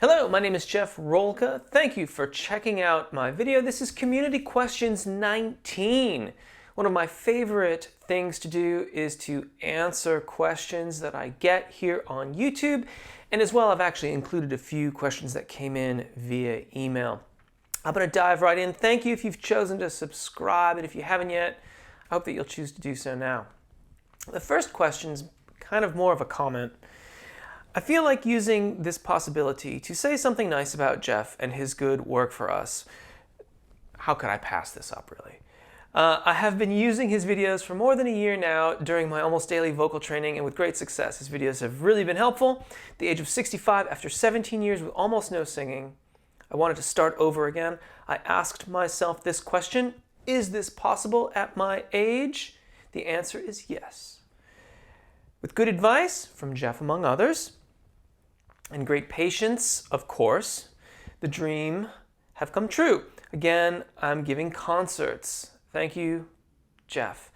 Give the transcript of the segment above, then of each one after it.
Hello, my name is Jeff Rolka. Thank you for checking out my video. This is Community Questions 19. One of my favorite things to do is to answer questions that I get here on YouTube. And as well, I've actually included a few questions that came in via email. I'm going to dive right in. Thank you if you've chosen to subscribe, and if you haven't yet, I hope that you'll choose to do so now. The first question is kind of more of a comment. I feel like using this possibility to say something nice about Jeff and his good work for us. How could I pass this up, really? I have been using his videos for more than a year now during my almost daily vocal training, and with great success. His videos have really been helpful. At the age of 65, after 17 years with almost no singing, I wanted to start over again. I asked myself this question: is this possible at my age? The answer is yes. With good advice from Jeff, among others, and great patience, of course, the dream have come true. Again, I'm giving concerts. Thank you, Jeff.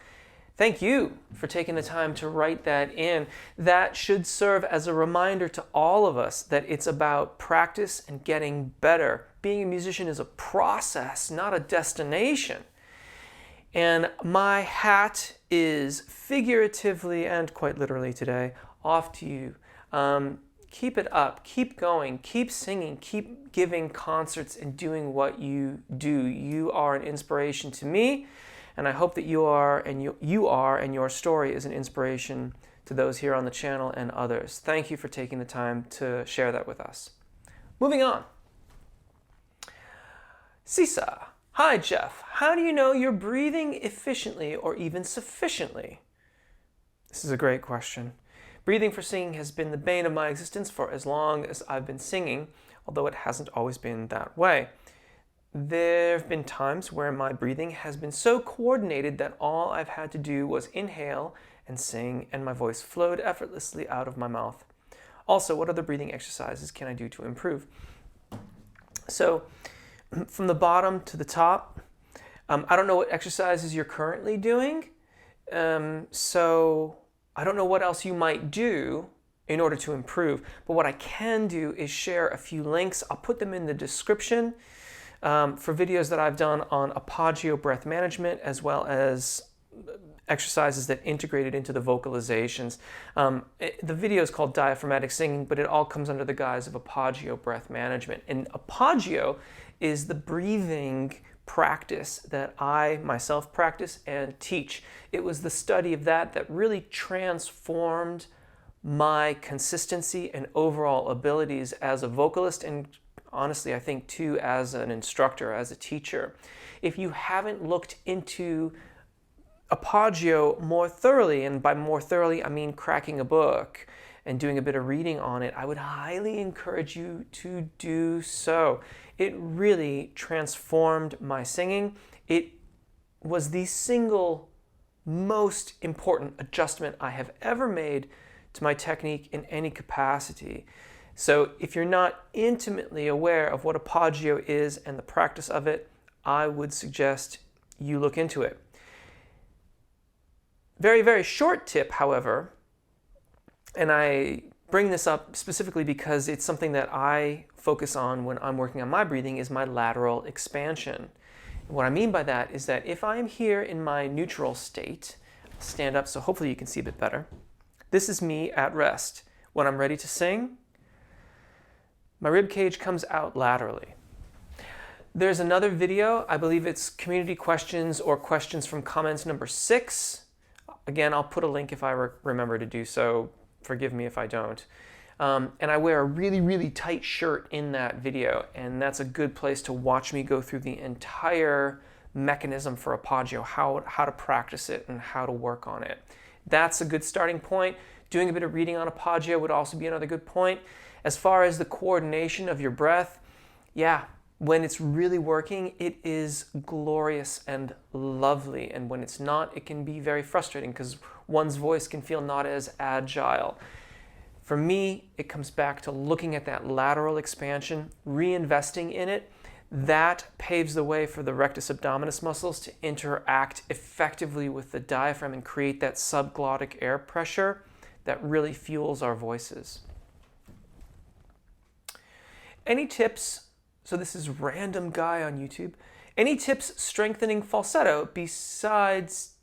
Thank you for taking the time to write that in. That should serve as a reminder to all of us that it's about practice and getting better. Being a musician is a process, not a destination. And my hat is figuratively and quite literally today off to you. Keep it up, keep going, keep singing, keep giving concerts and doing what you do. You are an inspiration to me, and I hope that you are, and your story is an inspiration to those here on the channel and others. Thank you for taking the time to share that with us. Moving on. Sisa. Hi, Jeff. How do you know you're breathing efficiently or even sufficiently? This is a great question. Breathing for singing has been the bane of my existence for as long as I've been singing, although it hasn't always been that way. There have been times where my breathing has been so coordinated that all I've had to do was inhale and sing, and my voice flowed effortlessly out of my mouth. Also, what other breathing exercises can I do to improve? So, from the bottom to the top, I don't know what exercises you're currently doing, so I don't know what else you might do in order to improve, but what I can do is share a few links. I'll put them in the description for videos that I've done on Apagio breath management, as well as exercises that integrated into the vocalizations. The video is called Diaphragmatic Singing, but it all comes under the guise of Apagio breath management. And Apagio is the breathing practice that I myself practice and teach. It was the study of that that really transformed my consistency and overall abilities as a vocalist, and honestly, I think too as an instructor, as a teacher. If you haven't looked into Apagio more thoroughly, and by more thoroughly I mean cracking a book and doing a bit of reading on it, I would highly encourage you to do so. It really transformed my singing. It was the single most important adjustment I have ever made to my technique in any capacity. So if you're not intimately aware of what Apagio is and the practice of it, I would suggest you look into it. Very, very short tip, however, and I bring this up specifically because it's something that I focus on when I'm working on my breathing, is my lateral expansion. And what I mean by that is that if I'm here in my neutral state, I'll stand up so hopefully you can see a bit better. This is me at rest. When I'm ready to sing, my rib cage comes out laterally. There's another video, I believe it's Community Questions or Questions from Comments number 6. Again, I'll put a link if I remember to do so. Forgive me if I don't. And I wear a really, really tight shirt in that video, and that's a good place to watch me go through the entire mechanism for Apagio, how to practice it and how to work on it. That's a good starting point. Doing a bit of reading on Apagio would also be another good point. As far as the coordination of your breath, yeah, when it's really working, it is glorious and lovely. And when it's not, it can be very frustrating because one's voice can feel not as agile. For me, it comes back to looking at that lateral expansion, reinvesting in it. That paves the way for the rectus abdominis muscles to interact effectively with the diaphragm and create that subglottic air pressure that really fuels our voices. any tips? So this is random guy on YouTube. Any tips strengthening falsetto besides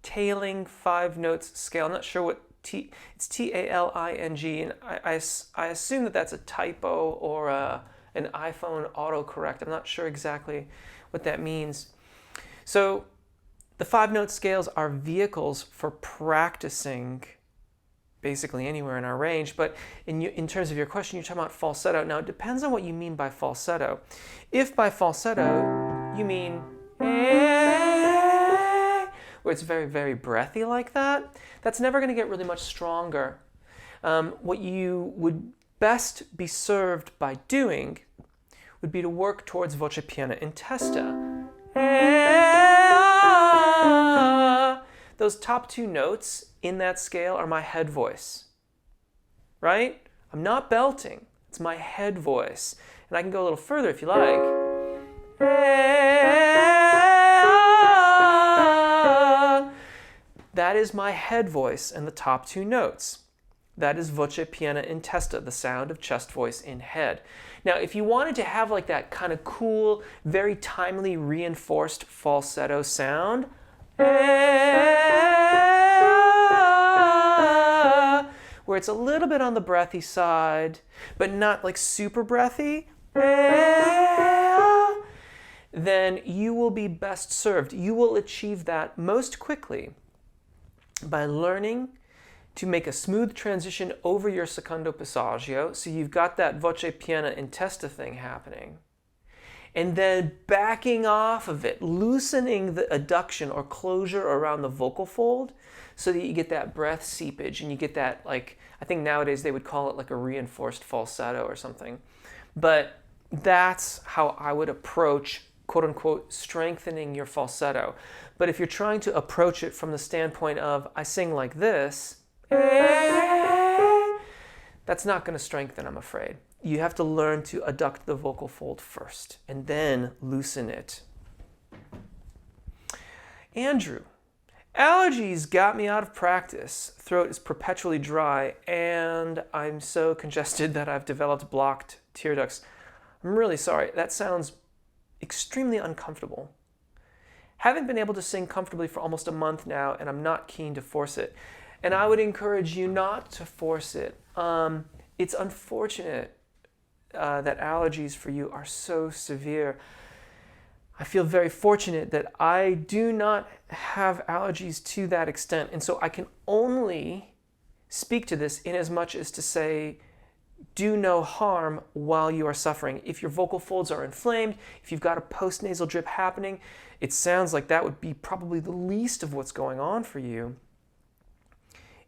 tailing 5 notes scale? I'm not sure what it's T-A-L-I-N-G, and I assume that that's a typo or an iPhone autocorrect. I'm not sure exactly what that means. So the 5-note scales are vehicles for practicing basically anywhere in our range, but in terms of your question, you're talking about falsetto. Now, it depends on what you mean by falsetto. If by falsetto, you mean where it's very, very breathy like that, that's never going to get really much stronger. What you would best be served by doing would be to work towards voce piena in testa. Those top 2 notes in that scale are my head voice, right? I'm not belting, it's my head voice. And I can go a little further if you like. That is my head voice and the top 2 notes. That is voce piena in testa, the sound of chest voice in head. Now, if you wanted to have like that kind of cool, very timely reinforced falsetto sound, where it's a little bit on the breathy side, but not like super breathy, then you will be best served. You will achieve that most quickly by learning to make a smooth transition over your secondo passaggio, so you've got that voce piena in testa thing happening, and then backing off of it, loosening the adduction or closure around the vocal fold so that you get that breath seepage and you get that, like, I think nowadays they would call it like a reinforced falsetto or something. But that's how I would approach, quote unquote, strengthening your falsetto. But if you're trying to approach it from the standpoint of, I sing like this, that's not going to strengthen, I'm afraid. You have to learn to adduct the vocal fold first and then loosen it. Andrew, allergies got me out of practice. Throat is perpetually dry and I'm so congested that I've developed blocked tear ducts. I'm really sorry. That sounds extremely uncomfortable. Haven't been able to sing comfortably for almost a month now, and I'm not keen to force it. And I would encourage you not to force it. It's unfortunate that allergies for you are so severe. I feel very fortunate that I do not have allergies to that extent. And so I can only speak to this in as much as to say, do no harm while you are suffering. If your vocal folds are inflamed, if you've got a postnasal drip happening, it sounds like that would be probably the least of what's going on for you.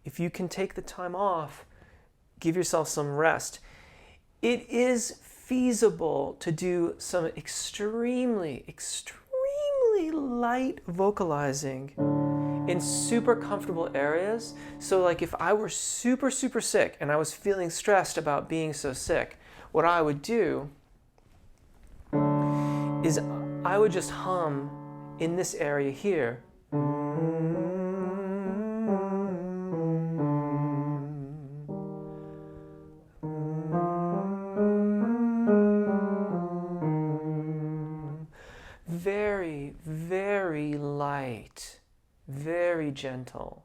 If you can take the time off, give yourself some rest. It is feasible to do some extremely, extremely light vocalizing in super comfortable areas. So like if I were super, super sick and I was feeling stressed about being so sick, what I would do is I would just hum in this area here. Very, very light, very gentle.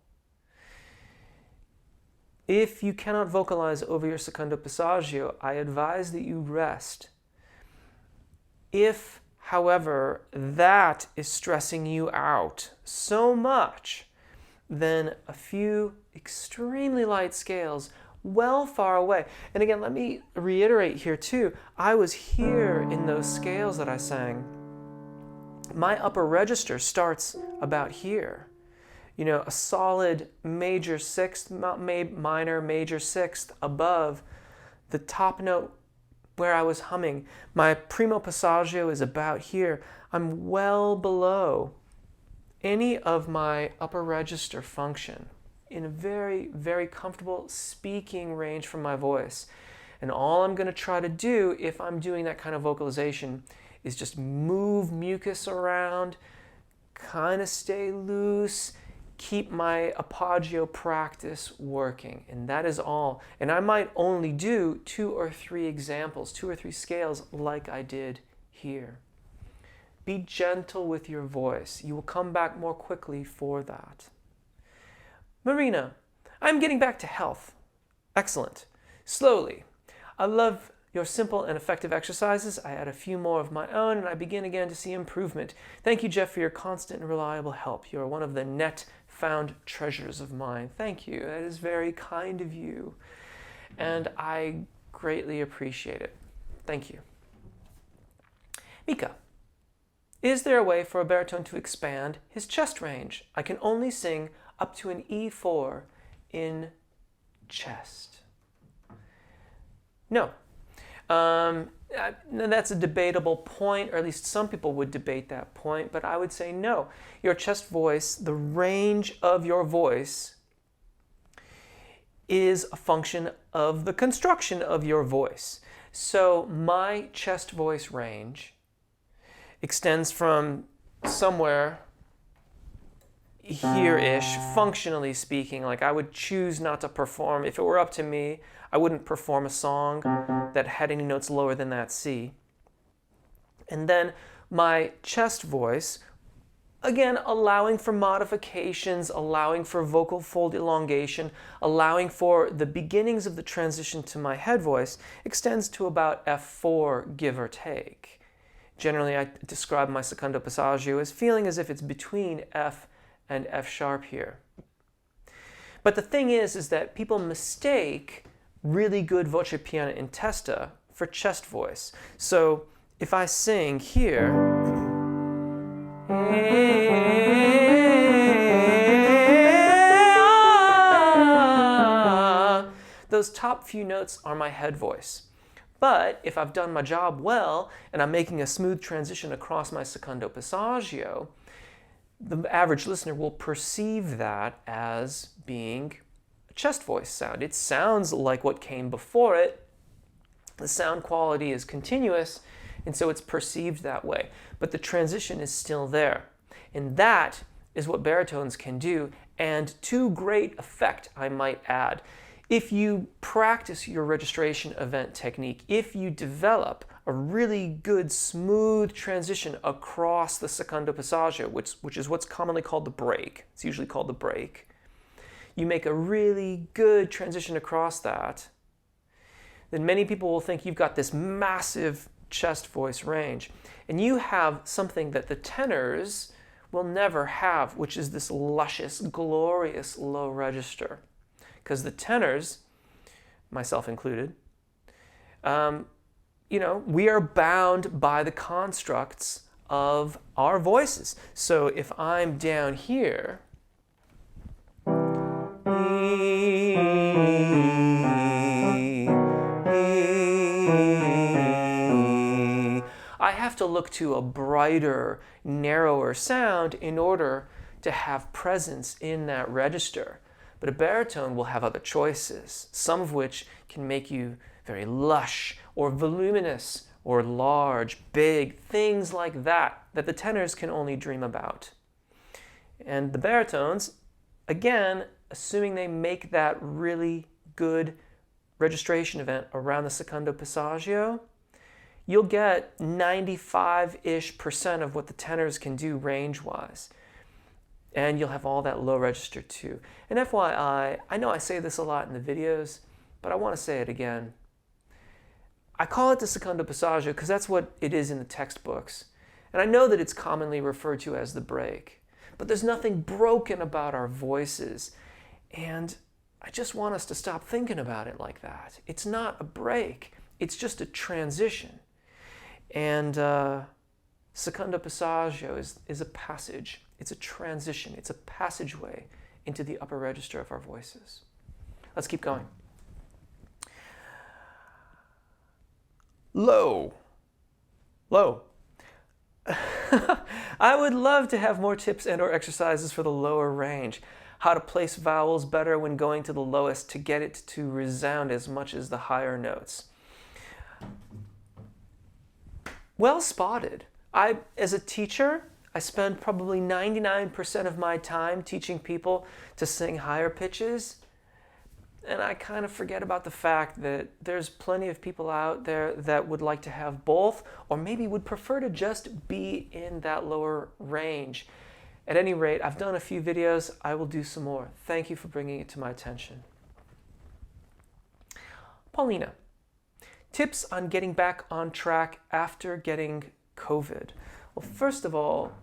If you cannot vocalize over your secondo passaggio, I advise that you rest. If, however, that is stressing you out so much, then a few extremely light scales well far away. And again, let me reiterate here too, I was here in those scales that I sang. My upper register starts about here. You know, a solid major sixth, minor major sixth above the top note where I was humming. My primo passaggio is about here. I'm well below any of my upper register function in a very, very comfortable speaking range from my voice. And all I'm going to try to do if I'm doing that kind of vocalization is just move mucus around, kind of stay loose, keep my appoggio practice working, and that is all. And I might only do 2 or 3 examples, 2 or 3 scales like I did here. Be gentle with your voice. You will come back more quickly for that. Marina, I'm getting back to health. Excellent. Slowly. I love your simple and effective exercises. I add a few more of my own and I begin again to see improvement. Thank you, Jeff, for your constant and reliable help. You are one of the net found treasures of mine. Thank you. That is very kind of you. And I greatly appreciate it. Thank you. Mika, is there a way for a baritone to expand his chest range? I can only sing up to an E4 in chest. No. That's a debatable point, or at least some people would debate that point, but I would say no. Your chest voice, the range of your voice, is a function of the construction of your voice. So my chest voice range extends from somewhere here-ish, functionally speaking. Like I would choose not to perform. If it were up to me, I wouldn't perform a song that had any notes lower than that C. And then my chest voice, again, allowing for modifications, allowing for vocal fold elongation, allowing for the beginnings of the transition to my head voice, extends to about F4, give or take. Generally, I describe my secondo passaggio as feeling as if it's between F and F sharp here. But the thing is that people mistake really good voce piana in testa for chest voice. So if I sing here, those top few notes are my head voice. But if I've done my job well and I'm making a smooth transition across my secondo passaggio, the average listener will perceive that as being a chest voice sound. It sounds like what came before it. The sound quality is continuous, and so it's perceived that way. But the transition is still there. And that is what baritones can do, and to great effect, I might add. If you practice your registration event technique, if you develop a really good, smooth transition across the secondo passaggio, which is what's commonly called the break, it's usually called the break, you make a really good transition across that, then many people will think you've got this massive chest voice range. And you have something that the tenors will never have, which is this luscious, glorious low register. Because the tenors, myself included, we are bound by the constructs of our voices. So if I'm down here, I have to look to a brighter, narrower sound in order to have presence in that register. But a baritone will have other choices, some of which can make you very lush or voluminous or large, big, things like that the tenors can only dream about. And the baritones, again, assuming they make that really good registration event around the secondo passaggio, you'll get 95-ish% of what the tenors can do range-wise. And you'll have all that low register too. And FYI, I know I say this a lot in the videos, but I want to say it again. I call it the secondo passaggio because that's what it is in the textbooks. And I know that it's commonly referred to as the break. But there's nothing broken about our voices. And I just want us to stop thinking about it like that. It's not a break. It's just a transition. And secondo passaggio is a passage. It's a transition. It's a passageway into the upper register of our voices. Let's keep going. Low. Low. I would love to have more tips and or exercises for the lower range. How to place vowels better when going to the lowest to get it to resound as much as the higher notes. Well spotted. As a teacher, I spend probably 99% of my time teaching people to sing higher pitches, and I kind of forget about the fact that there's plenty of people out there that would like to have both, or maybe would prefer to just be in that lower range. At any rate, I've done a few videos. I will do some more. Thank you for bringing it to my attention. Paulina, tips on getting back on track after getting COVID. Well, first of all,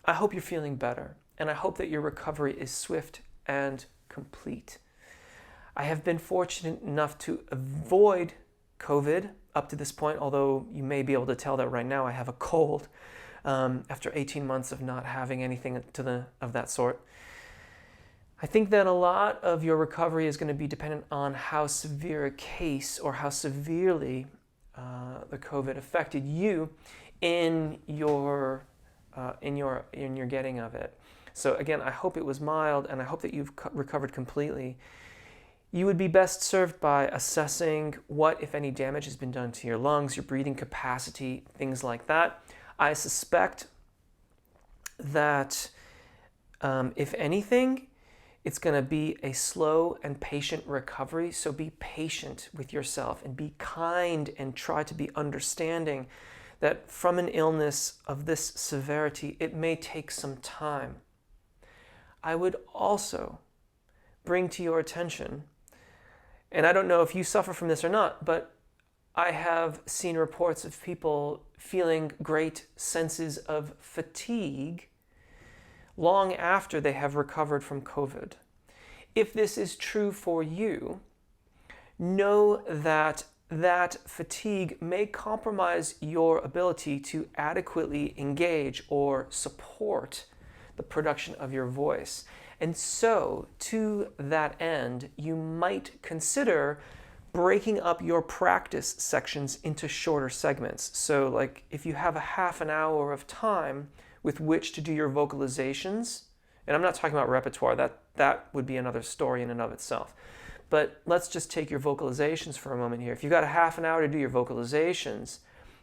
I hope you're feeling better, and I hope that your recovery is swift and complete. I have been fortunate enough to avoid COVID up to this point, although you may be able to tell that right now I have a cold after 18 months of not having anything of that sort. I think that a lot of your recovery is going to be dependent on how severe a case or how severely the COVID affected you in your getting of it. So again, I hope it was mild, and I hope that you've recovered completely. You would be best served by assessing what, if any, damage has been done to your lungs, your breathing capacity, things like that. I suspect that if anything, it's going to be a slow and patient recovery. So be patient with yourself and be kind and try to be understanding that from an illness of this severity, it may take some time. I would also bring to your attention, and I don't know if you suffer from this or not, but I have seen reports of people feeling great senses of fatigue long after they have recovered from COVID. If this is true for you, know that that fatigue may compromise your ability to adequately engage or support the production of your voice. And so, to that end, you might consider breaking up your practice sections into shorter segments. So, like if you have a half an hour of time with which to do your vocalizations, and I'm not talking about repertoire, that would be another story in and of itself. But let's just take your vocalizations for a moment here. If you've got a half an hour to do your vocalizations,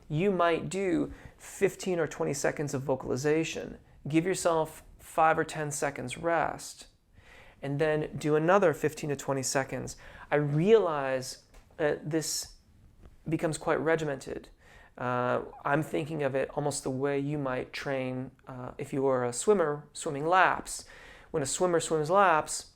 you might do 15 or 20 seconds of vocalization. Give yourself 5 or 10 seconds rest, and then do another 15 to 20 seconds. I realize this becomes quite regimented. I'm thinking of it almost the way you might train if you were a swimmer swimming laps. When a swimmer swims laps,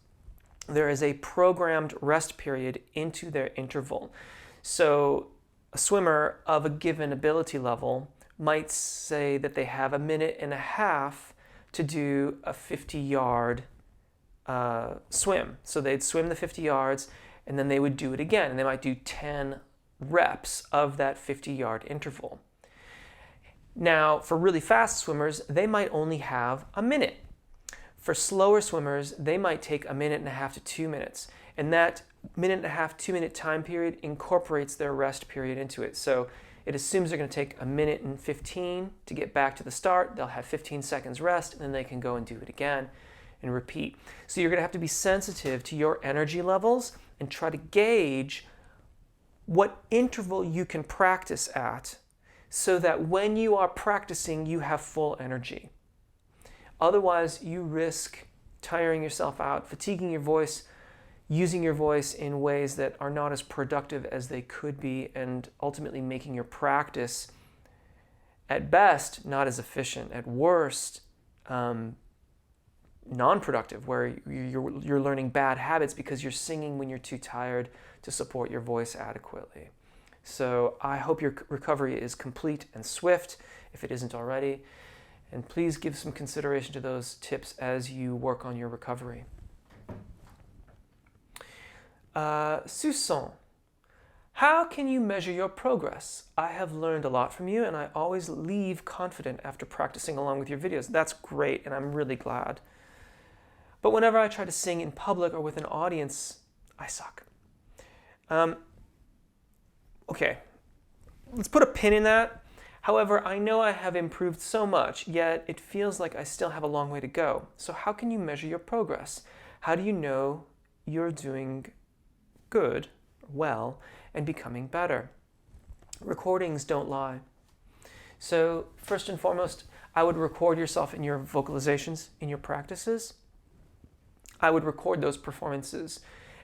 there is a programmed rest period into their interval. So a swimmer of a given ability level might say that they have a minute and a half to do a 50-yard swim. So they'd swim the 50 yards, and then they would do it again, and they might do 10 reps of that 50-yard interval. Now, for really fast swimmers, they might only have a minute. For slower swimmers, they might take a minute and a half to 2 minutes, and that minute and a half, 2 minute time period incorporates their rest period into it. So it assumes they're going to take a minute and 15 to get back to the start. They'll have 15 seconds rest, and then they can go and do it again and repeat. So you're going to have to be sensitive to your energy levels and try to gauge what interval you can practice at so that when you are practicing, you have full energy. Otherwise, you risk tiring yourself out, fatiguing your voice, using your voice in ways that are not as productive as they could be, and ultimately making your practice, at best, not as efficient, at worst, non-productive, where you're learning bad habits because you're singing when you're too tired to support your voice adequately. So I hope your recovery is complete and swift, if it isn't already, and please give some consideration to those tips as you work on your recovery. Susan, how can you measure your progress? I have learned a lot from you, and I always leave confident after practicing along with your videos. That's great, and I'm really glad. But whenever I try to sing in public or with an audience, I suck. Okay, let's put a pin in that. However, I know I have improved so much, yet it feels like I still have a long way to go. So how can you measure your progress? How do you know you're doing good, well, and becoming better? Recordings don't lie. So first and foremost, I would record yourself in your vocalizations, in your practices. I would record those performances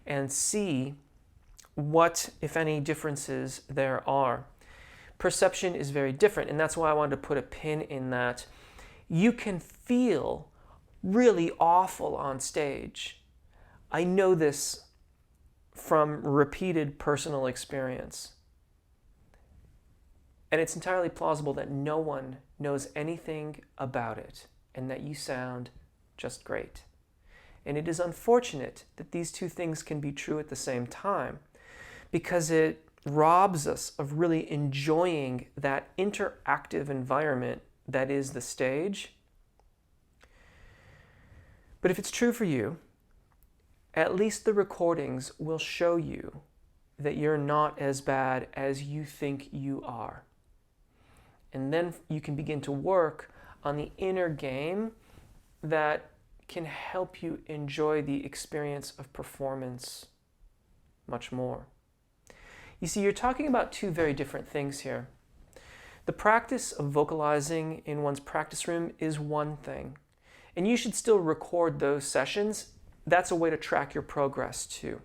and see what, if any, differences there are. Perception is very different, and that's why I wanted to put a pin in that. You can feel really awful on stage. I know this from repeated personal experience. And it's entirely plausible that no one knows anything about it and that you sound just great. And it is unfortunate that these two things can be true at the same time, because it robs us of really enjoying that interactive environment that is the stage. But if it's true for you, at least the recordings will show you that you're not as bad as you think you are. And then you can begin to work on the inner game that can help you enjoy the experience of performance much more. You see, you're talking about two very different things here. The practice of vocalizing in one's practice room is one thing, and you should still record those sessions. That's a way to track your progress too.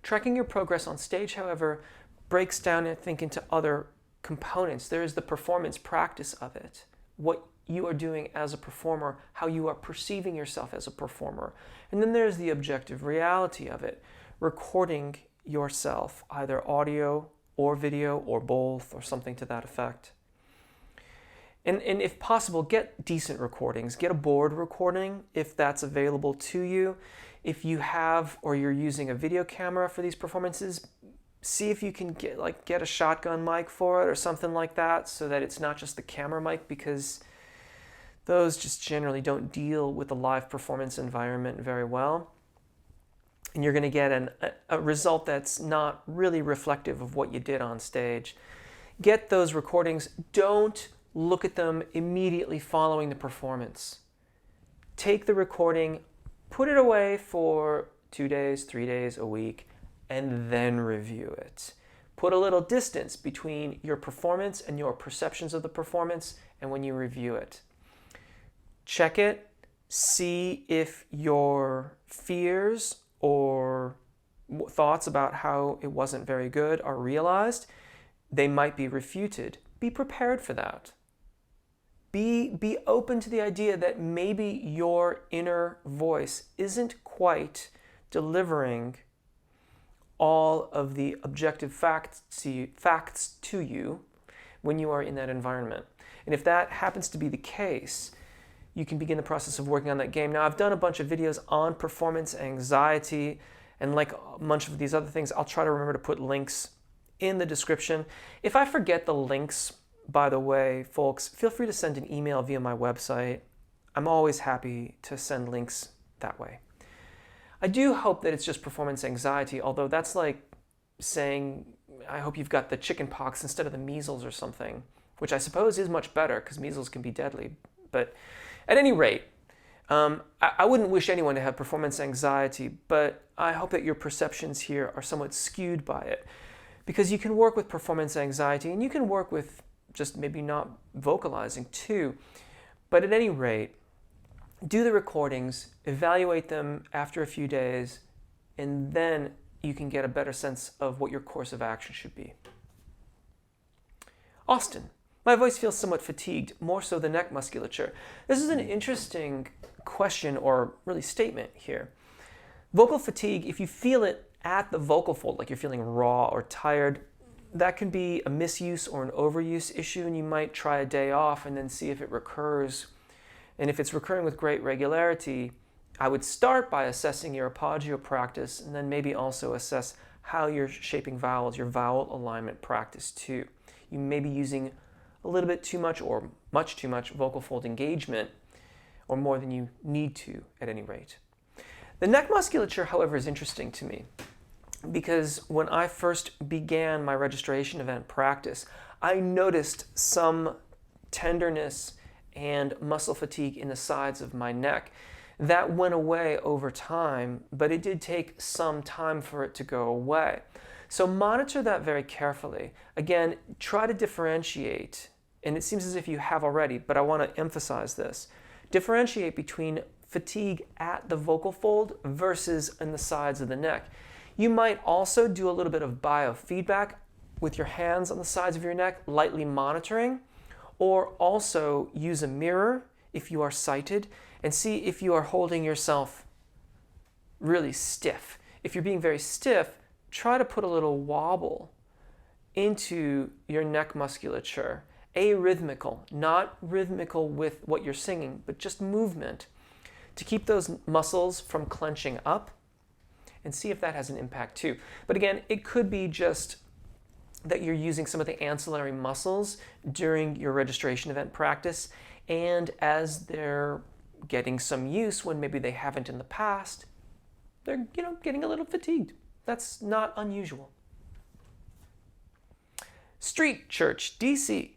Tracking your progress on stage, however, breaks down, I think, into other components. There is the performance practice of it, what you are doing as a performer, how you are perceiving yourself as a performer. And then there's the objective reality of it, recording yourself, either audio or video or both or something to that effect. And if possible, get decent recordings. Get a board recording if that's available to you. If you have or you're using a video camera for these performances, see if you can get a shotgun mic for it or something like that, so that it's not just the camera mic, because those just generally don't deal with the live performance environment very well. And you're going to get a result that's not really reflective of what you did on stage. Get those recordings. Don't look at them immediately following the performance. Take the recording, put it away for 2 days, 3 days, a week, and then review it. Put a little distance between your performance and your perceptions of the performance and when you review it. Check it, see if your fears or thoughts about how it wasn't very good are realized. They might be refuted. Be prepared for that. Be open to the idea that maybe your inner voice isn't quite delivering all of the objective facts to you when you are in that environment. And if that happens to be the case, you can begin the process of working on that game. Now, I've done a bunch of videos on performance anxiety, and like a bunch of these other things, I'll try to remember to put links in the description. If I forget the links, by the way, folks, feel free to send an email via my website. I'm always happy to send links that way. I do hope that it's just performance anxiety, although that's like saying, I hope you've got the chicken pox instead of the measles or something, which I suppose is much better because measles can be deadly. But at any rate, I wouldn't wish anyone to have performance anxiety, but I hope that your perceptions here are somewhat skewed by it, because you can work with performance anxiety and you can work with just maybe not vocalizing too. But at any rate, do the recordings, evaluate them after a few days, and then you can get a better sense of what your course of action should be. Austin, my voice feels somewhat fatigued, more so the neck musculature. This is an interesting question, or really statement here. Vocal fatigue, if you feel it at the vocal fold, like you're feeling raw or tired, that can be a misuse or an overuse issue, and you might try a day off and then see if it recurs. And if it's recurring with great regularity, I would start by assessing your apogeo practice, and then maybe also assess how you're shaping vowels, your vowel alignment practice too. You may be using a little bit too much or much too much vocal fold engagement, or more than you need to at any rate. The neck musculature, however, is interesting to me, because when I first began my registration event practice, I noticed some tenderness and muscle fatigue in the sides of my neck. That went away over time, but it did take some time for it to go away. So monitor that very carefully. Again, try to differentiate and it seems as if you have already, but I want to emphasize this. Differentiate between fatigue at the vocal fold versus in the sides of the neck. You might also do a little bit of biofeedback with your hands on the sides of your neck, lightly monitoring, or also use a mirror if you are sighted and see if you are holding yourself really stiff. If you're being very stiff, try to put a little wobble into your neck musculature. Arrhythmical, not rhythmical with what you're singing, but just movement to keep those muscles from clenching up, and see if that has an impact too. But again, it could be just that you're using some of the ancillary muscles during your registration event practice, and as they're getting some use when maybe they haven't in the past, they're getting a little fatigued. That's not unusual. Street Church, DC.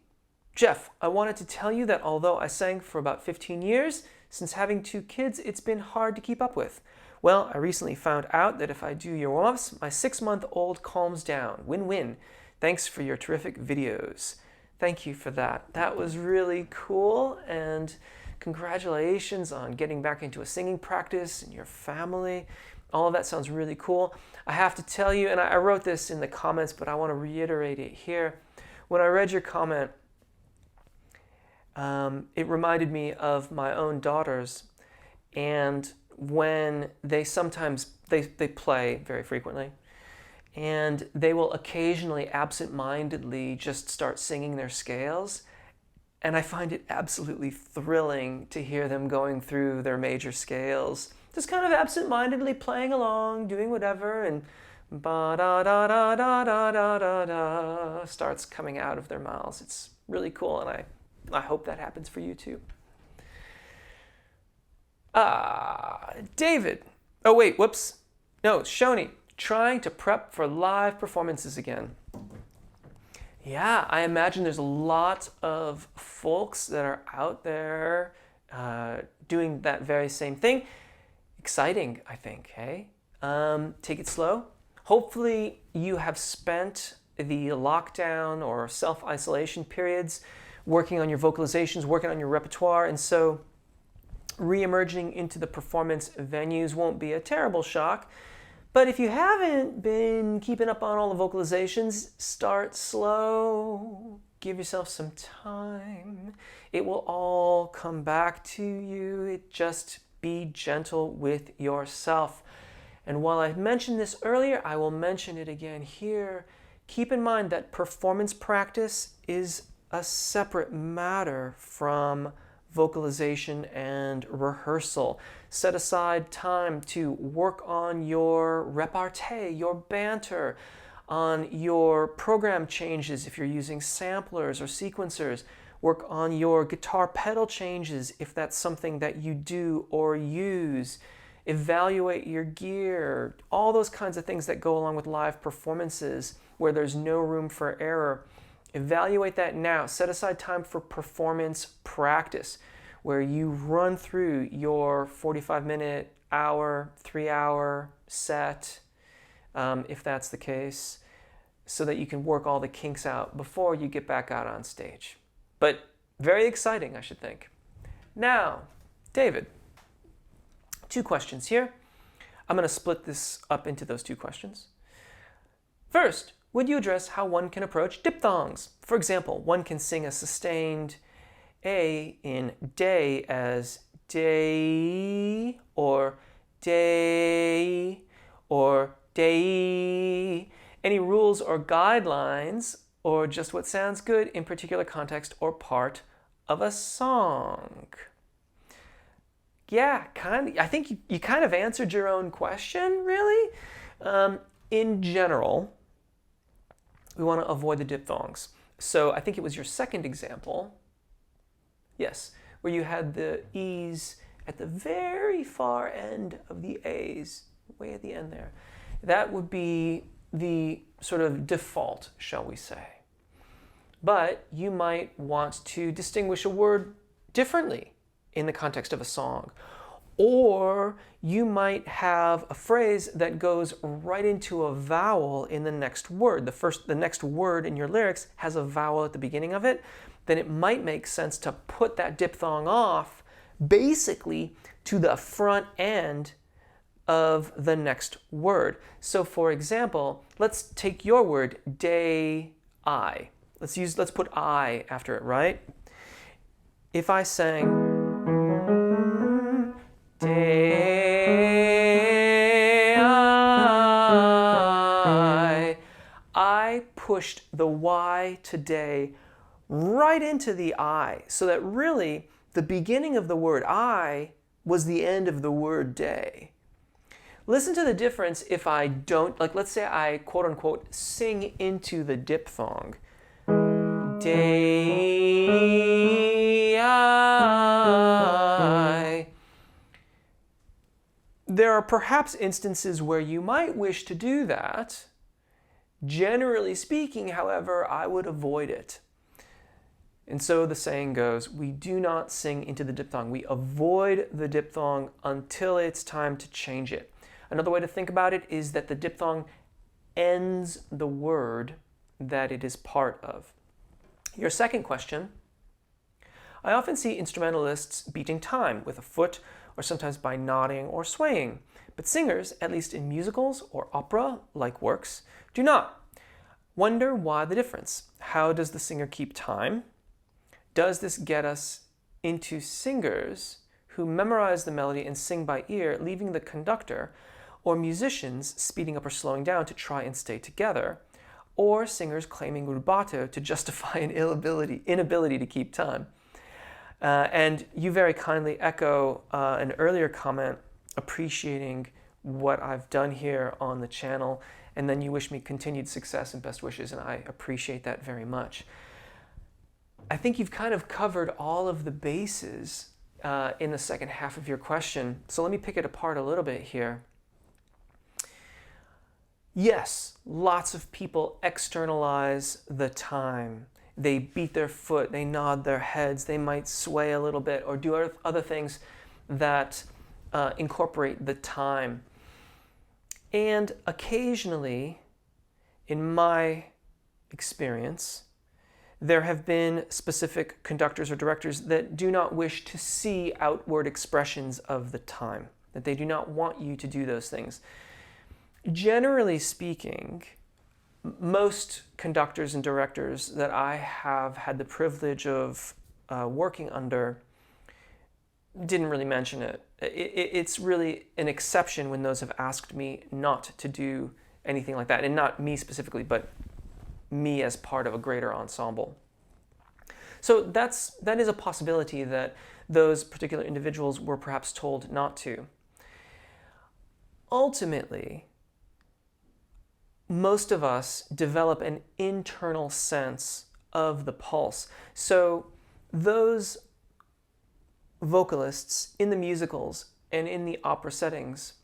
Jeff, I wanted to tell you that although I sang for about 15 years, since having 2 kids, it's been hard to keep up with. Well, I recently found out that if I do your warm-ups, my 6-month-old calms down. Win-win. Thanks for your terrific videos. Thank you for that. That was really cool, and congratulations on getting back into a singing practice and your family. All of that sounds really cool. I have to tell you, and I wrote this in the comments, but I want to reiterate it here. When I read your comment, it reminded me of my own daughters, and when they sometimes, they play very frequently, and they will occasionally absent-mindedly just start singing their scales, and I find it absolutely thrilling to hear them going through their major scales, just kind of absent-mindedly playing along, doing whatever, and ba-da-da-da-da-da-da-da starts coming out of their mouths. It's really cool, and I hope that happens for you too. David. Oh wait, whoops. No, Shoni. Trying to prep for live performances again. Yeah, I imagine there's a lot of folks that are out there doing that very same thing. Exciting, I think, hey? Take it slow. Hopefully you have spent the lockdown or self-isolation periods working on your vocalizations, working on your repertoire, and so re-emerging into the performance venues won't be a terrible shock. But if you haven't been keeping up on all the vocalizations, start slow. Give yourself some time. It will all come back to you. Just be gentle with yourself. And while I mentioned this earlier, I will mention it again here. Keep in mind that performance practice is a separate matter from vocalization and rehearsal. Set aside time to work on your repartee, your banter, on your program changes if you're using samplers or sequencers. Work on your guitar pedal changes if that's something that you do or use. Evaluate your gear, all those kinds of things that go along with live performances where there's no room for error. Evaluate that now. Set aside time for performance practice where you run through your 45-minute, hour, 3-hour set, if that's the case, so that you can work all the kinks out before you get back out on stage. But very exciting, I should think. Now, David, 2 questions here. I'm going to split this up into those 2 questions. First, would you address how one can approach diphthongs? For example, one can sing a sustained A in day as day, or day, or day. Any rules or guidelines, or just what sounds good in particular context or part of a song? Yeah, I think you kind of answered your own question, really. In general, we want to avoid the diphthongs. So I think it was your second example, yes, where you had the E's at the very far end of the A's, way at the end there. That would be the sort of default, shall we say. But you might want to distinguish a word differently in the context of a song. Or you might have a phrase that goes right into a vowel in the next word. The next word in your lyrics has a vowel at the beginning of it. Then it might make sense to put that diphthong off basically to the front end of the next word. So for example, let's take your word, day-I. Let's put I after it, right? If I sang I pushed the Y today right into the I, so that really the beginning of the word I was the end of the word day. Listen to the difference if I don't, like let's say I quote unquote sing into the diphthong. Day-I. There are perhaps instances where you might wish to do that. Generally speaking, however, I would avoid it. And so the saying goes, we do not sing into the diphthong. We avoid the diphthong until it's time to change it. Another way to think about it is that the diphthong ends the word that it is part of. Your second question, I often see instrumentalists beating time with a foot or sometimes by nodding or swaying, but singers, at least in musicals or opera-like works, do not. Wonder why the difference? How does the singer keep time? Does this get us into singers who memorize the melody and sing by ear, leaving the conductor, or musicians speeding up or slowing down to try and stay together, or singers claiming rubato to justify an inability to keep time? And you very kindly echo an earlier comment appreciating what I've done here on the channel, and then you wish me continued success and best wishes, and I appreciate that very much. I think you've kind of covered all of the bases in the second half of your question, so let me pick it apart a little bit here. Yes, lots of people externalize the time. They beat their foot, they nod their heads, they might sway a little bit or do other things that incorporate the time. And occasionally, in my experience, there have been specific conductors or directors that do not wish to see outward expressions of the time, that they do not want you to do those things. Generally speaking, most conductors and directors that I have had the privilege of working under didn't really mention it. It's really an exception when those have asked me not to do anything like that, and not me specifically, but me as part of a greater ensemble. So that is a possibility that those particular individuals were perhaps told not to. Ultimately, most of us develop an internal sense of the pulse. So those vocalists in the musicals and in the opera settings,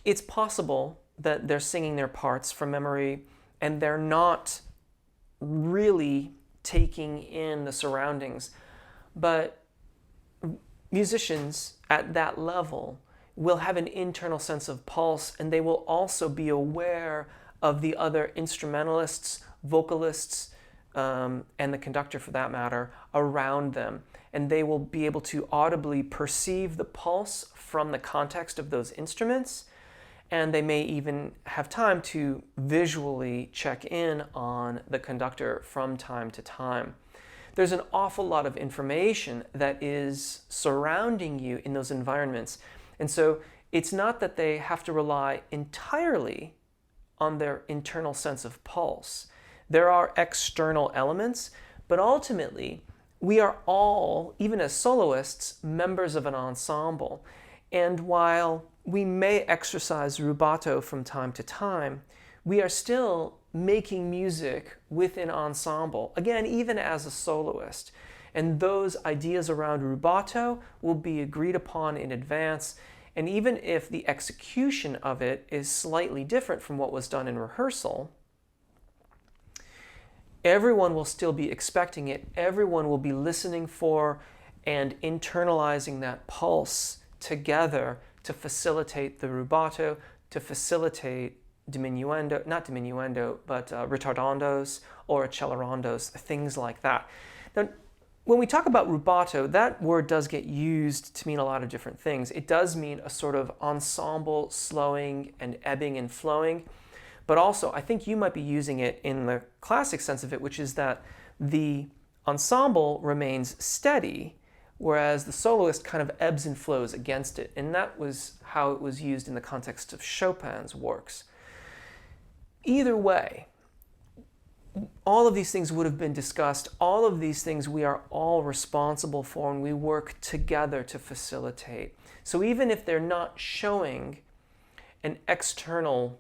it's possible that they're singing their parts from memory and they're not really taking in the surroundings. But musicians at that level will have an internal sense of pulse, and they will also be aware of the other instrumentalists, vocalists, and the conductor for that matter, around them. And they will be able to audibly perceive the pulse from the context of those instruments, and they may even have time to visually check in on the conductor from time to time. There's an awful lot of information that is surrounding you in those environments. And so it's not that they have to rely entirely on their internal sense of pulse. There are external elements, but ultimately we are all, even as soloists, members of an ensemble. And while we may exercise rubato from time to time, we are still making music with an ensemble, again, even as a soloist. And those ideas around rubato will be agreed upon in advance. And even if the execution of it is slightly different from what was done in rehearsal, everyone will still be expecting it. Everyone will be listening for and internalizing that pulse together to facilitate the rubato, to facilitate diminuendo, not diminuendo, but ritardandos or accelerandos, things like that. Now, when we talk about rubato, that word does get used to mean a lot of different things. It does mean a sort of ensemble slowing and ebbing and flowing, but also I think you might be using it in the classic sense of it, which is that the ensemble remains steady, whereas the soloist kind of ebbs and flows against it. And that was how it was used in the context of Chopin's works. Either way, all of these things would have been discussed. All of these things we are all responsible for, and we work together to facilitate. So even if they're not showing an external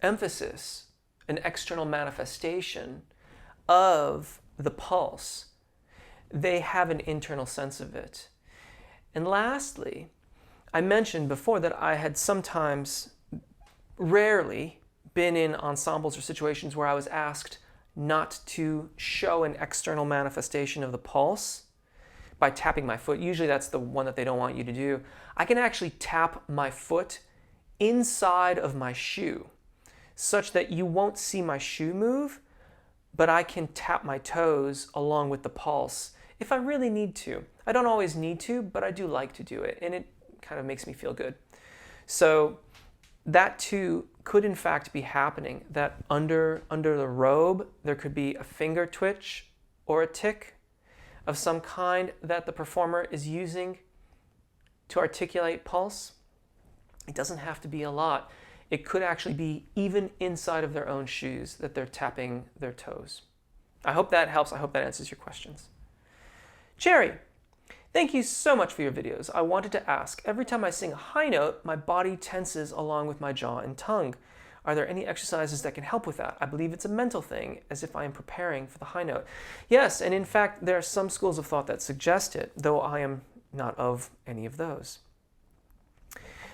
emphasis, an external manifestation of the pulse, they have an internal sense of it. And lastly, I mentioned before that I had sometimes, rarely, been in ensembles or situations where I was asked not to show an external manifestation of the pulse by tapping my foot. Usually that's the one that they don't want you to do. I can actually tap my foot inside of my shoe such that you won't see my shoe move, but I can tap my toes along with the pulse if I really need to. I don't always need to, but I do like to do it, and it kind of makes me feel good. So that too could in fact be happening, that under the robe there could be a finger twitch or a tick of some kind that the performer is using to articulate pulse. It doesn't have to be a lot. It could actually be even inside of their own shoes that they're tapping their toes. I hope that helps. I hope that answers your questions. Cherry, thank you so much for your videos. I wanted to ask, every time I sing a high note, my body tenses along with my jaw and tongue. Are there any exercises that can help with that? I believe it's a mental thing, as if I am preparing for the high note. Yes, and in fact, there are some schools of thought that suggest it, though I am not of any of those.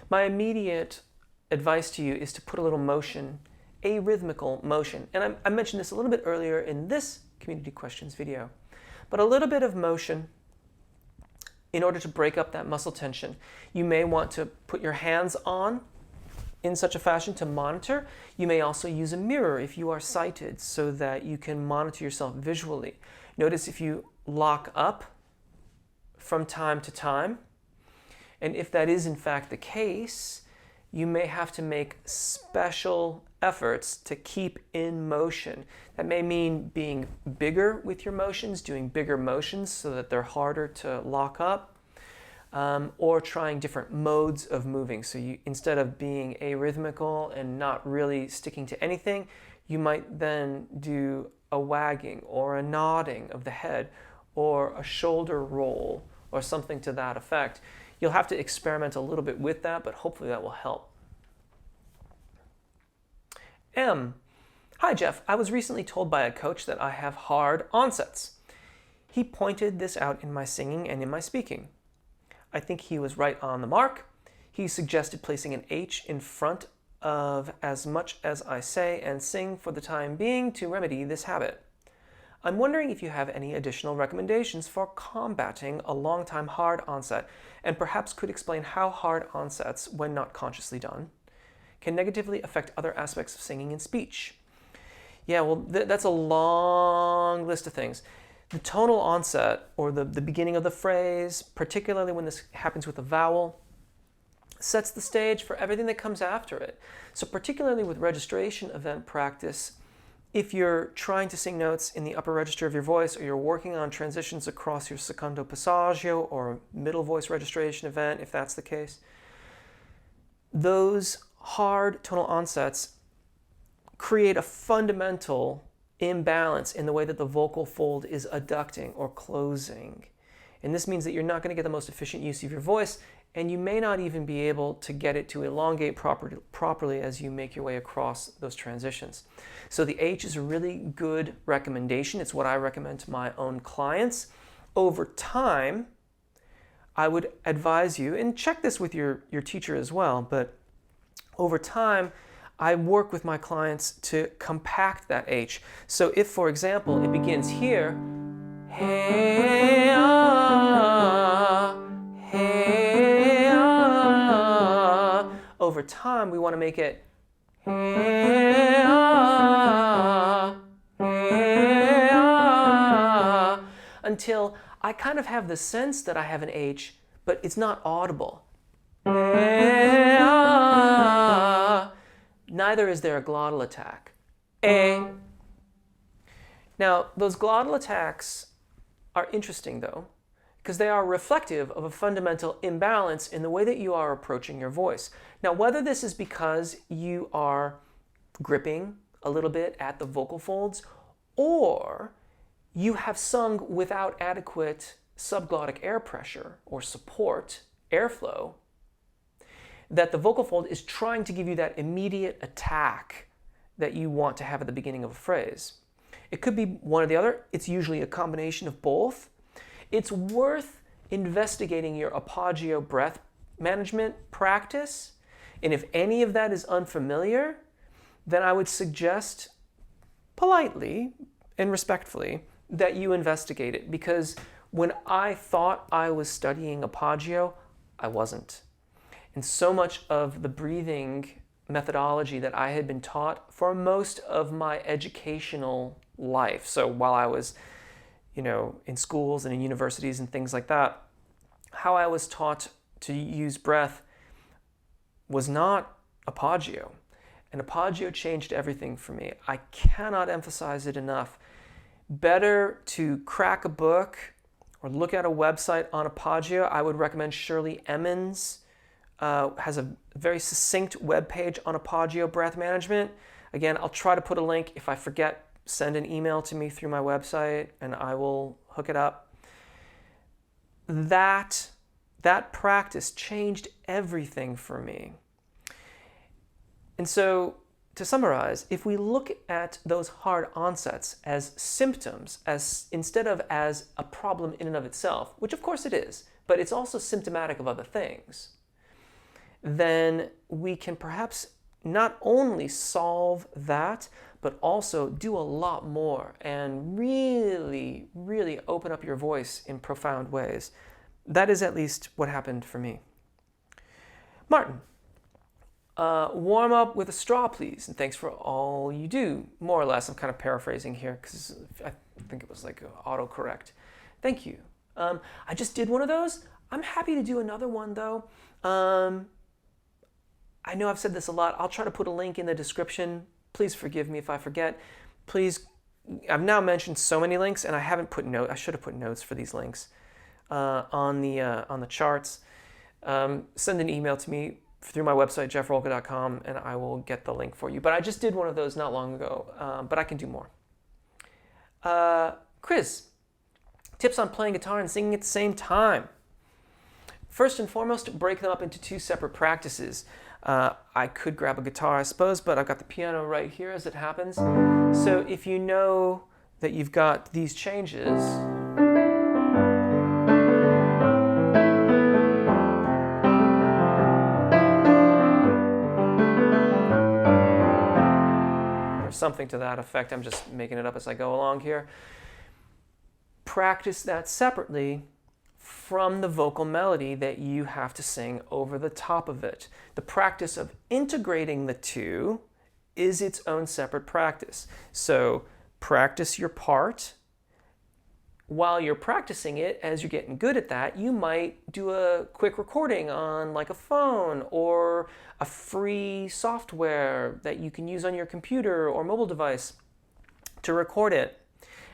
My immediate advice to you is to put a little motion, arrhythmical motion. And I mentioned this a little bit earlier in this community questions video, but a little bit of motion in order to break up that muscle tension. You may want to put your hands on in such a fashion to monitor. You may also use a mirror if you are sighted so that you can monitor yourself visually. Notice if you lock up from time to time, and if that is in fact the case, you may have to make special efforts to keep in motion. That may mean being bigger with your motions, doing bigger motions so that they're harder to lock up, or trying different modes of moving. So you, instead of being arrhythmical and not really sticking to anything, you might then do a wagging or a nodding of the head or a shoulder roll or something to that effect. You'll have to experiment a little bit with that, but hopefully that will help. M. Hi Jeff, I was recently told by a coach that I have hard onsets. He pointed this out in my singing and in my speaking. I think he was right on the mark. He suggested placing an H in front of as much as I say and sing for the time being to remedy this habit. I'm wondering if you have any additional recommendations for combating a long-time hard onset, and perhaps could explain how hard onsets, when not consciously done, can negatively affect other aspects of singing and speech. Yeah, well, that's a long list of things. The tonal onset, or the beginning of the phrase, particularly when this happens with a vowel, sets the stage for everything that comes after it. So particularly with registration event practice, if you're trying to sing notes in the upper register of your voice, or you're working on transitions across your secondo passaggio or middle voice registration event, if that's the case, those hard tonal onsets create a fundamental imbalance in the way that the vocal fold is adducting or closing. And this means that you're not going to get the most efficient use of your voice, and you may not even be able to get it to elongate properly as you make your way across those transitions. So the H is a really good recommendation. It's what I recommend to my own clients. Over time, I would advise you, and check this with your teacher as well, but over time, I work with my clients to compact that H. So if, for example, it begins here, hey, ah, hey, ah. Over time, we want to make it hey, ah, hey, ah, until I kind of have the sense that I have an H, but it's not audible. Hey, ah. Neither is there a glottal attack. Now, those glottal attacks are interesting, though, because they are reflective of a fundamental imbalance in the way that you are approaching your voice. Now, whether this is because you are gripping a little bit at the vocal folds, or you have sung without adequate subglottic air pressure or support, airflow, that the vocal fold is trying to give you that immediate attack that you want to have at the beginning of a phrase. It could be one or the other. It's usually a combination of both. It's worth investigating your apagio breath management practice. And if any of that is unfamiliar, then I would suggest politely and respectfully that you investigate it. Because when I thought I was studying apagio, I wasn't. And so much of the breathing methodology that I had been taught for most of my educational life, so while I was, in schools and in universities and things like that, how I was taught to use breath was not apagio. And apagio changed everything for me. I cannot emphasize it enough. Better to crack a book or look at a website on apagio. I would recommend Shirley Emmons. Has a very succinct webpage on apagio breath management. Again, I'll try to put a link. If I forget, send an email to me through my website and I will hook it up. That practice changed everything for me. And so, to summarize, if we look at those hard onsets as symptoms, instead of as a problem in and of itself, which of course it is, but it's also symptomatic of other things, then we can perhaps not only solve that, but also do a lot more and really, really open up your voice in profound ways. That is at least what happened for me. Martin, warm up with a straw, please, and thanks for all you do. More or less, I'm kind of paraphrasing here because I think it was like autocorrect. Thank you. I just did one of those. I'm happy to do another one, though. I know I've said this a lot. I'll try to put a link in the description. Please forgive me if I forget. Please, I've now mentioned so many links, and I haven't put notes. I should have put notes for these links on the charts. Send an email to me through my website, jeffrolka.com, and I will get the link for you. But I just did one of those not long ago, but I can do more. Chris, tips on playing guitar and singing at the same time. First and foremost, break them up into two separate practices. I could grab a guitar, I suppose, but I've got the piano right here as it happens. So if you know that you've got these changes, or something to that effect, I'm just making it up as I go along here, practice that separately from the vocal melody that you have to sing over the top of it. The practice of integrating the two is its own separate practice. So practice your part. While you're practicing it, as you're getting good at that, you might do a quick recording on like a phone or a free software that you can use on your computer or mobile device to record it.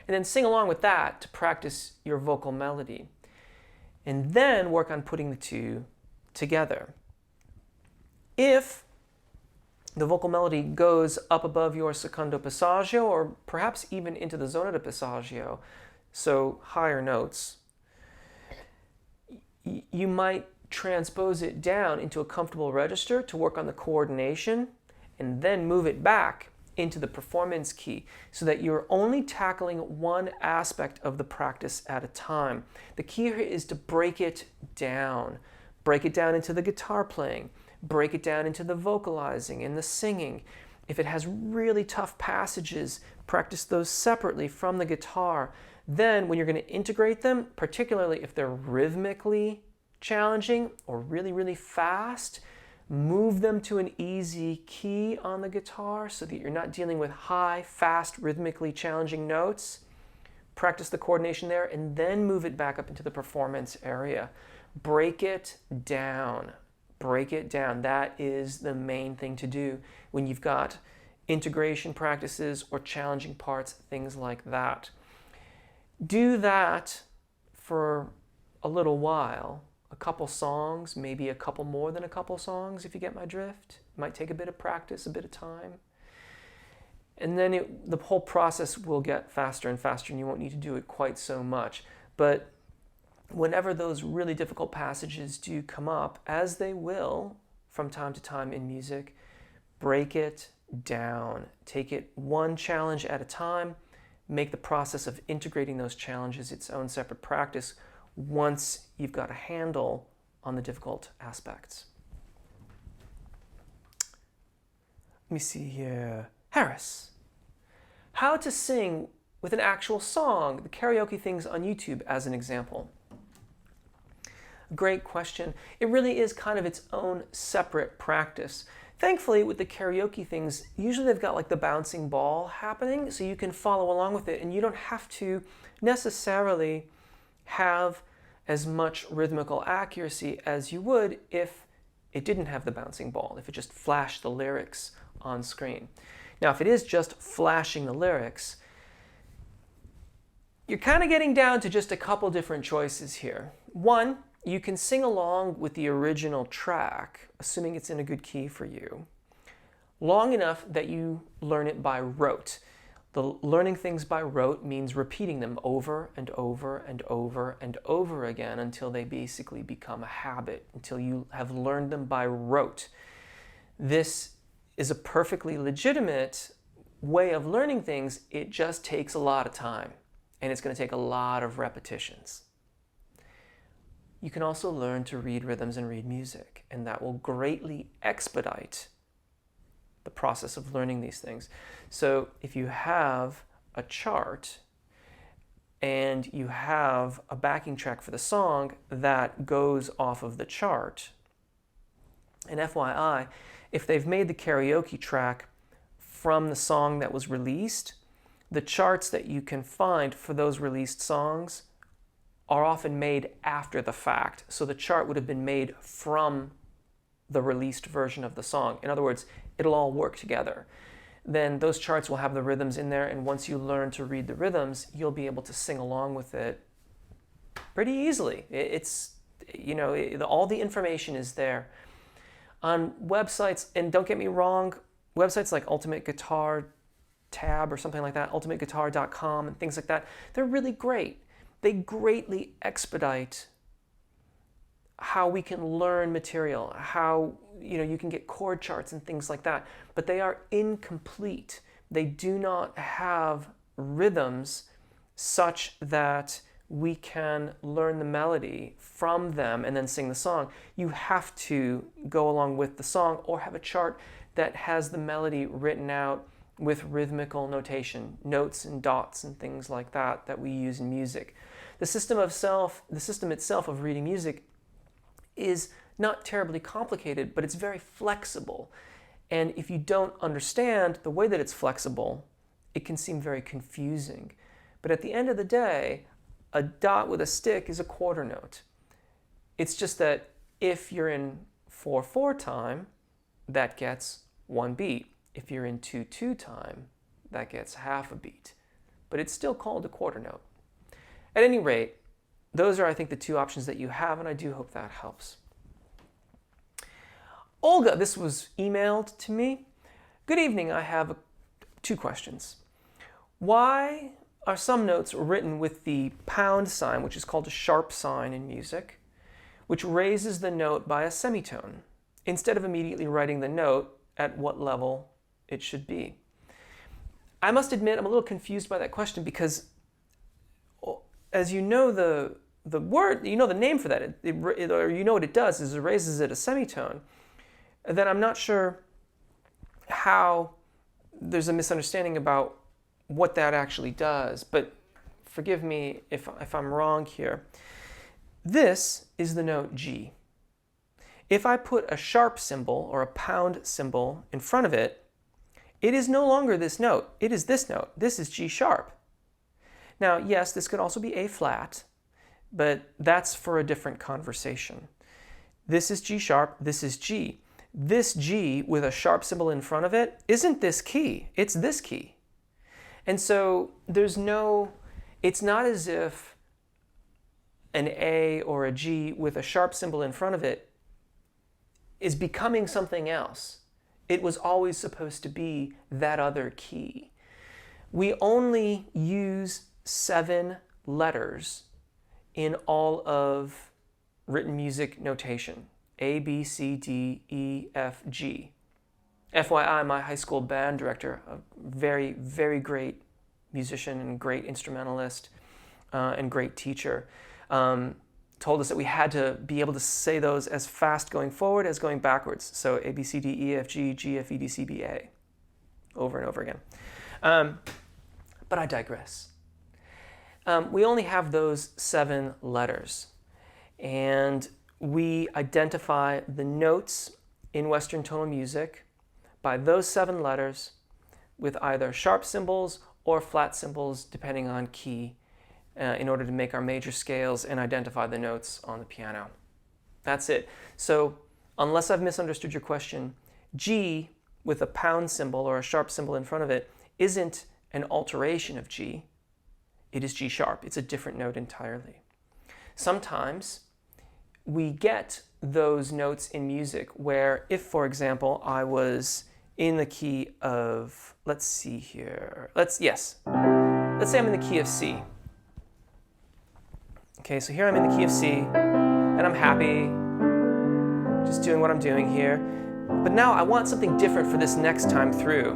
And then sing along with that to practice your vocal melody. And then work on putting the two together. If the vocal melody goes up above your secondo passaggio, or perhaps even into the zona de passaggio, so higher notes, you might transpose it down into a comfortable register to work on the coordination, and then move it back into the performance key so that you're only tackling one aspect of the practice at a time. The key here is to break it down. Break it down into the guitar playing. Break it down into the vocalizing and the singing. If it has really tough passages, practice those separately from the guitar. Then when you're going to integrate them, particularly if they're rhythmically challenging or really, really fast, move them to an easy key on the guitar so that you're not dealing with high, fast, rhythmically challenging notes. Practice the coordination there and then move it back up into the performance area. Break it down. Break it down. That is the main thing to do when you've got integration practices or challenging parts, things like that. Do that for a little while, a couple songs, maybe a couple more than a couple songs if you get my drift. It might take a bit of practice, a bit of time. And then the whole process will get faster and faster and you won't need to do it quite so much. But whenever those really difficult passages do come up, as they will from time to time in music, break it down. Take it one challenge at a time. Make the process of integrating those challenges its own separate practice once you've got a handle on the difficult aspects. Let me see here. Harris. How to sing with an actual song, the karaoke things on YouTube as an example. Great question. It really is kind of its own separate practice. Thankfully, with the karaoke things, usually they've got like the bouncing ball happening, so you can follow along with it, and you don't have to necessarily have as much rhythmical accuracy as you would if it didn't have the bouncing ball, if it just flashed the lyrics on screen. Now, if it is just flashing the lyrics, you're kind of getting down to just a couple different choices here. One, you can sing along with the original track, assuming it's in a good key for you, long enough that you learn it by rote. The learning things by rote means repeating them over and over and over and over again until they basically become a habit, until you have learned them by rote. This is a perfectly legitimate way of learning things. It just takes a lot of time, and it's going to take a lot of repetitions. You can also learn to read rhythms and read music, and that will greatly expedite the process of learning these things. So if you have a chart and you have a backing track for the song that goes off of the chart, and FYI, if they've made the karaoke track from the song that was released, the charts that you can find for those released songs are often made after the fact. So the chart would have been made from the released version of the song. In other words, it'll all work together. Then those charts will have the rhythms in there, and once you learn to read the rhythms, you'll be able to sing along with it pretty easily. It's, you know, all the information is there. On websites, and don't get me wrong, websites like Ultimate Guitar Tab or something like that, ultimateguitar.com and things like that, they're really great. They greatly expedite how we can learn material, how you can get chord charts and things like that, but they are incomplete. They do not have rhythms such that we can learn the melody from them and then sing the song. You have to go along with the song or have a chart that has the melody written out with rhythmical notation, notes and dots and things like that that we use in music. The system itself of reading music is not terribly complicated, but it's very flexible. And if you don't understand the way that it's flexible, it can seem very confusing. But at the end of the day, a dot with a stick is a quarter note. It's just that if you're in 4/4 time, that gets one beat. If you're in 2/2 time, that gets half a beat. But it's still called a quarter note. At any rate, those are, I think, the two options that you have, and I do hope that helps. Olga, this was emailed to me. Good evening, I have two questions. Why are some notes written with the pound sign, which is called a sharp sign in music, which raises the note by a semitone, instead of immediately writing the note at what level it should be? I must admit I'm a little confused by that question because as you know the word, you know the name for that, or you know what it does is it raises it a semitone, then I'm not sure how there's a misunderstanding about what that actually does. But forgive me if I'm wrong here. This is the note G. If I put a sharp symbol or a pound symbol in front of it, it is no longer this note. It is this note. This is G sharp. Now, yes, this could also be A flat, but that's for a different conversation. This is G sharp. This is G. This G with a sharp symbol in front of it isn't this key. It's this key. And so it's not as if an A or a G with a sharp symbol in front of it is becoming something else. It was always supposed to be that other key. We only use 7 letters in all of written music notation. A, B, C, D, E, F, G. FYI, my high school band director, a very, very great musician and great instrumentalist and great teacher, told us that we had to be able to say those as fast going forward as going backwards. So A, B, C, D, E, F, G, G, F, E, D, C, B, A, over and over again. But I digress. We only have those 7 letters, and we identify the notes in Western tonal music by those 7 letters with either sharp symbols or flat symbols, depending on key, in order to make our major scales and identify the notes on the piano. That's it. So unless I've misunderstood your question, G with a pound symbol or a sharp symbol in front of it isn't an alteration of G. It is G sharp. It's a different note entirely. Sometimes we get those notes in music where if, for example, I was in the key of, let's see here. Let's say I'm in the key of C. Okay, so here I'm in the key of C, and I'm happy, just doing what I'm doing here. But now I want something different for this next time through.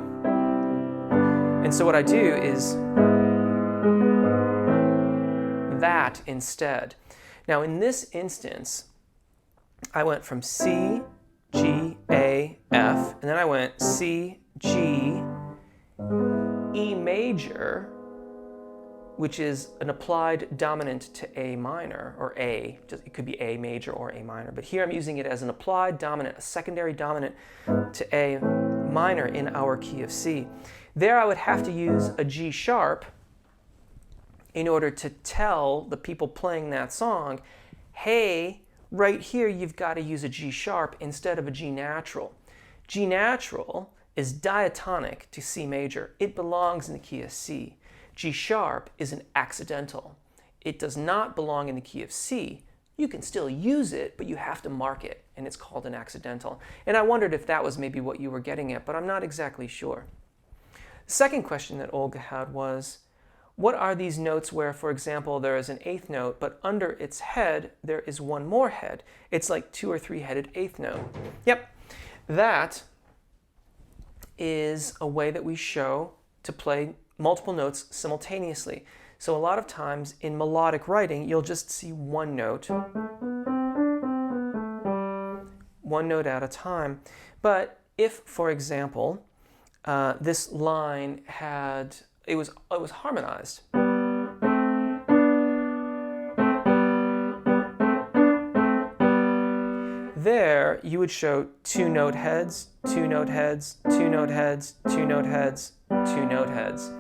And so what I do is that instead. Now in this instance, I went from C, G, A, F, and then I went C, G, E major, which is an applied dominant to A minor, or A. It could be A major or A minor, but here I'm using it as an applied dominant, a secondary dominant to A minor in our key of C. There I would have to use a G sharp in order to tell the people playing that song, hey, right here you've got to use a G sharp instead of a G natural. G natural is diatonic to C major. It belongs in the key of C. G sharp is an accidental. It does not belong in the key of C. You can still use it, but you have to mark it, and it's called an accidental. And I wondered if that was maybe what you were getting at, but I'm not exactly sure. The second question that Olga had was, what are these notes where, for example, there is an 8th note, but under its head, there is one more head? It's like 2 or 3-headed 8th note. Yep, that is a way that we show to play multiple notes simultaneously. So a lot of times in melodic writing, you'll just see one note at a time. But if, for example, this line it was harmonized. There, you would show 2 note heads, 2 note heads, 2 note heads, 2 note heads, 2 note heads.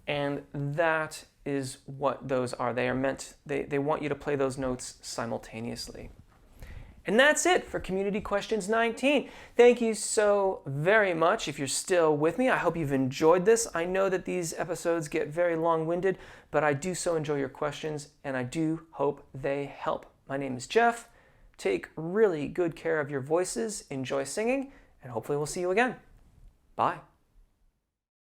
And that is what those are. They are meant, they want you to play those notes simultaneously. And that's it for Community Questions 19. Thank you so very much if you're still with me. I hope you've enjoyed this. I know that these episodes get very long-winded, but I do so enjoy your questions, and I do hope they help. My name is Jeff. Take really good care of your voices, enjoy singing, and hopefully we'll see you again. Bye.